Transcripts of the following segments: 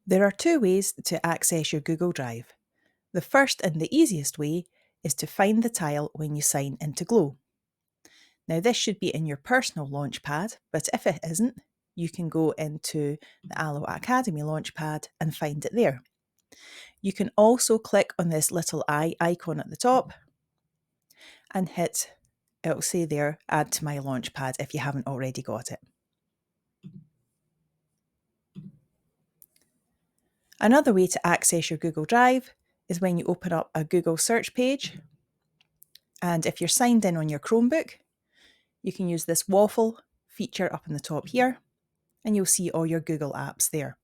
There are two ways to access your Google Drive. The first and the easiest way is to find the tile when you sign into Glow. Now this should be in your personal Launchpad, but if it isn't, you can go into the Allo Academy Launchpad and find it there. You can also click on this little eye icon at the top and it'll say there, add to my Launchpad if you haven't already got it. Another way to access your Google Drive is when you open up a Google search page. And if you're signed in on your Chromebook, you can use this waffle feature up in the top here, and you'll see all your Google apps there.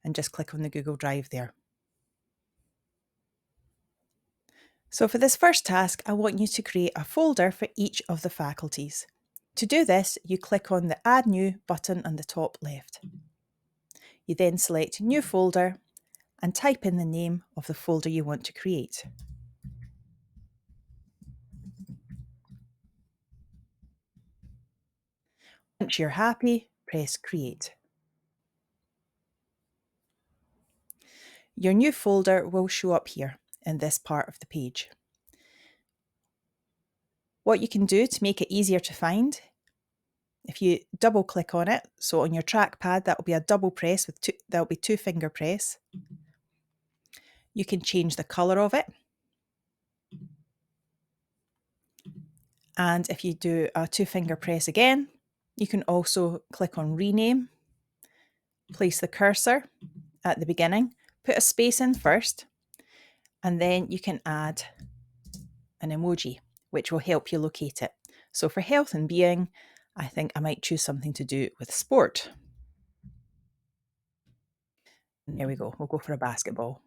And just click on the Google Drive there. So for this first task, I want you to create a folder for each of the faculties. To do this, you click on the Add New button on the top left. You then select New Folder and type in the name of the folder you want to create. Once you're happy, press Create. Your new folder will show up here in this part of the page. What you can do to make it easier to find, if you double click on it, so on your trackpad that will be a double press with that'll be two finger press. You can change the colour of it. And if you do a two finger press again, you can also click on Rename, place the cursor at the beginning, put a space in first, and then you can add an emoji, which will help you locate it. So for health and being, I think I might choose something to do with sport. And there we go, we'll go for a basketball.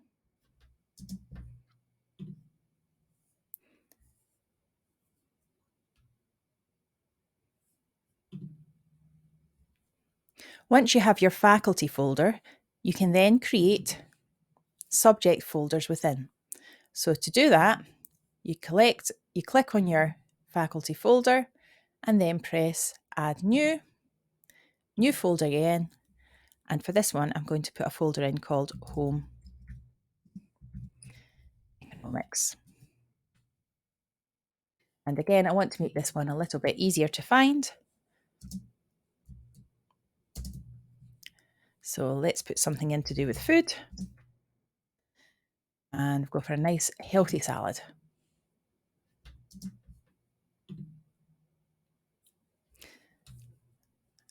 Once you have your faculty folder, you can then create subject folders within. So to do that, you click on your faculty folder and then press Add New Folder again. And for this one, I'm going to put a folder in called Home Economics. And again, I want to make this one a little bit easier to find. So let's put something in to do with food. And go for a nice healthy salad.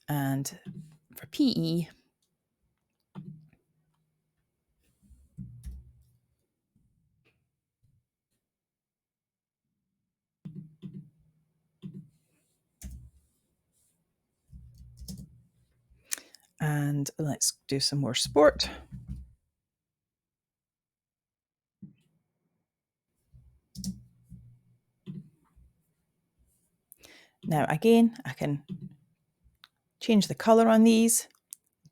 And for PE, and let's do some more sport. Now again, I can change the colour on these,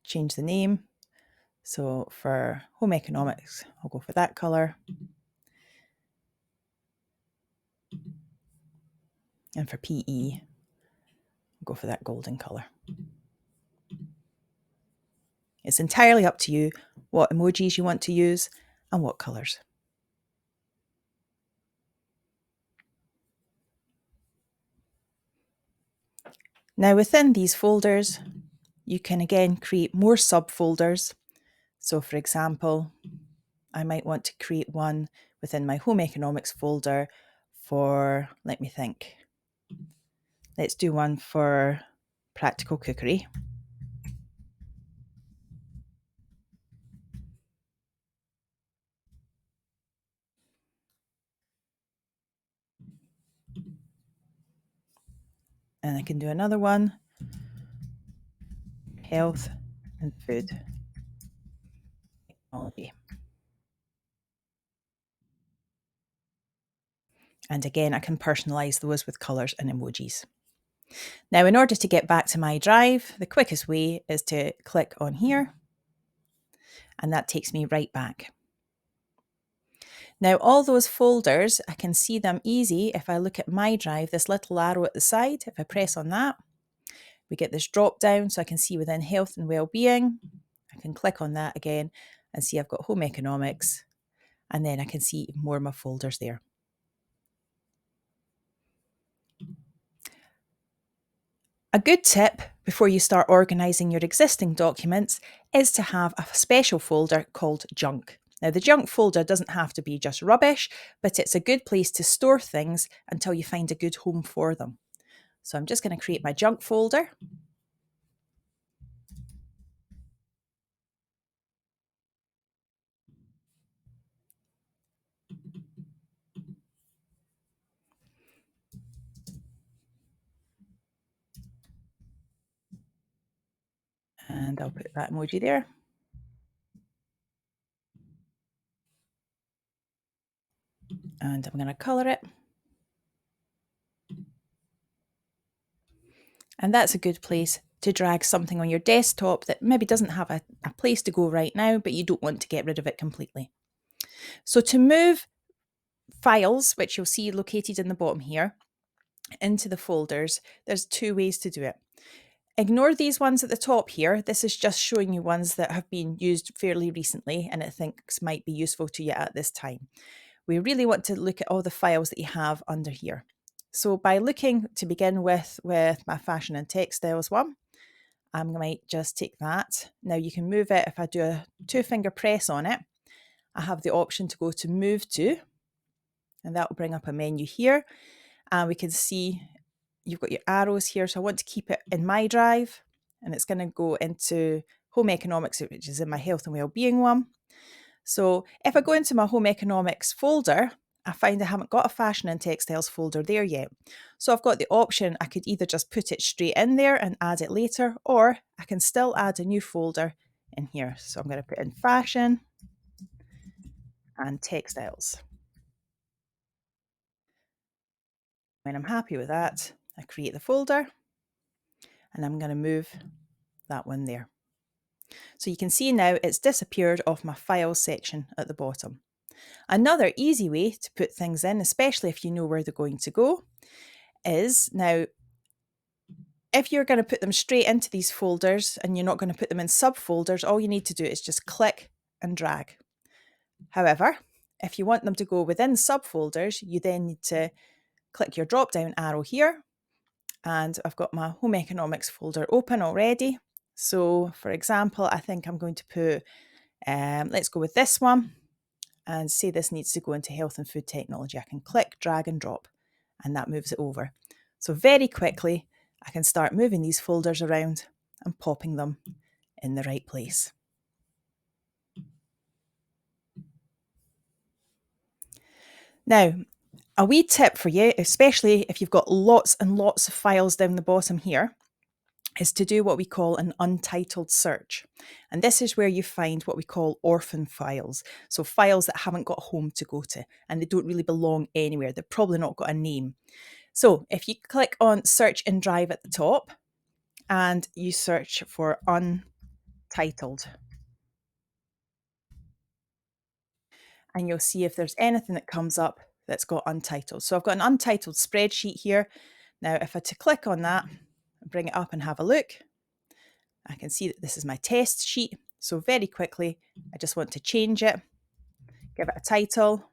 change the name. So for home economics, I'll go for that colour. And for PE, I'll go for that golden colour. It's entirely up to you what emojis you want to use and what colours. Now within these folders, you can again create more subfolders. So for example, I might want to create one within my home economics folder for, let me think, let's do one for practical cookery. And I can do another one, health and food technology. And again, I can personalize those with colors and emojis. Now, in order to get back to my drive, the quickest way is to click on here, and that takes me right back. Now, all those folders, I can see them easy if I look at my drive, this little arrow at the side. If I press on that, we get this drop down, so I can see within health and well-being, I can click on that again and see I've got home economics, and then I can see more of my folders there. A good tip before you start organising your existing documents is to have a special folder called junk. Now, the junk folder doesn't have to be just rubbish, but it's a good place to store things until you find a good home for them. So I'm just going to create my junk folder. And I'll put that emoji there. And I'm going to colour it. And that's a good place to drag something on your desktop that maybe doesn't have a place to go right now, but you don't want to get rid of it completely. So to move files, which you'll see located in the bottom here, into the folders, there's two ways to do it. Ignore these ones at the top here. This is just showing you ones that have been used fairly recently and it thinks might be useful to you at this time. We really want to look at all the files that you have under here. So by looking to begin with my fashion and textiles one, I might just take that. Now you can move it. If I do a 2-finger press on it, I have the option to go to move to, and that will bring up a menu here. And we can see you've got your arrows here. So I want to keep it in my drive, and it's going to go into home economics, which is in my health and wellbeing one. So if I go into my home economics folder, I find I haven't got a fashion and textiles folder there yet. So I've got the option, I could either just put it straight in there and add it later, or I can still add a new folder in here. So I'm going to put in fashion and textiles. When I'm happy with that, I create the folder and I'm going to move that one there. So you can see now it's disappeared off my files section at the bottom. Another easy way to put things in, especially if you know where they're going to go, is now if you're going to put them straight into these folders and you're not going to put them in subfolders, all you need to do is just click and drag. However, if you want them to go within subfolders, you then need to click your drop down arrow here. And I've got my home economics folder open already. So for example, I think I'm going to put, let's go with this one and say this needs to go into health and food technology. I can click, drag and drop, and that moves it over. So very quickly, I can start moving these folders around and popping them in the right place. Now, a wee tip for you, especially if you've got lots and lots of files down the bottom here, is to do what we call an untitled search. And this is where you find what we call orphan files. So files that haven't got a home to go to and they don't really belong anywhere. They've probably not got a name. So if you click on search in Drive at the top and you search for untitled, and you'll see if there's anything that comes up that's got untitled. So I've got an untitled spreadsheet here. Now, if I to click on that, bring it up and have a look, I can see that this is my test sheet. So very quickly, I just want to change it, give it a title.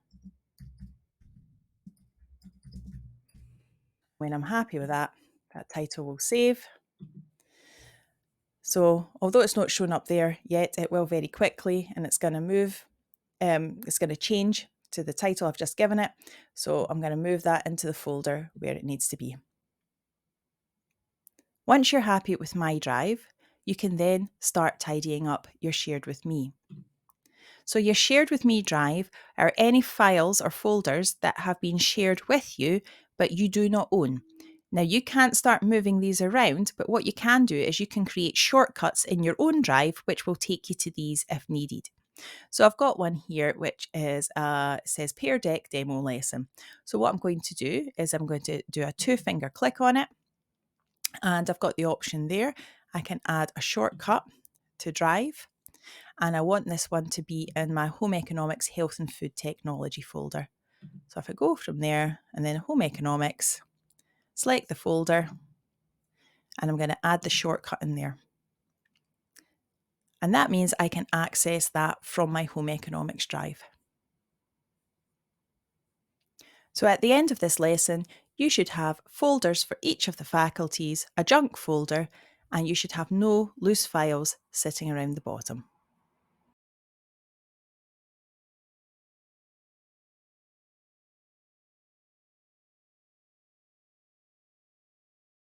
When I'm happy with that, that title will save. So although it's not shown up there yet, it will very quickly, and it's going to move. It's going to change to the title I've just given it. So I'm going to move that into the folder where it needs to be. Once you're happy with My Drive, you can then start tidying up your Shared With Me. So your Shared With Me drive are any files or folders that have been shared with you, but you do not own. Now you can't start moving these around, but what you can do is you can create shortcuts in your own drive, which will take you to these if needed. So I've got one here, which is, it says Pear Deck Demo Lesson. So what I'm going to do is I'm going to do a 2-finger click on it. And I've got the option there. I can add a shortcut to Drive. And I want this one to be in my Home Economics Health and Food Technology folder. So if I go from there and then Home Economics, select the folder, and I'm going to add the shortcut in there. And that means I can access that from my home economics drive. So at the end of this lesson, you should have folders for each of the faculties, a junk folder, and you should have no loose files sitting around the bottom.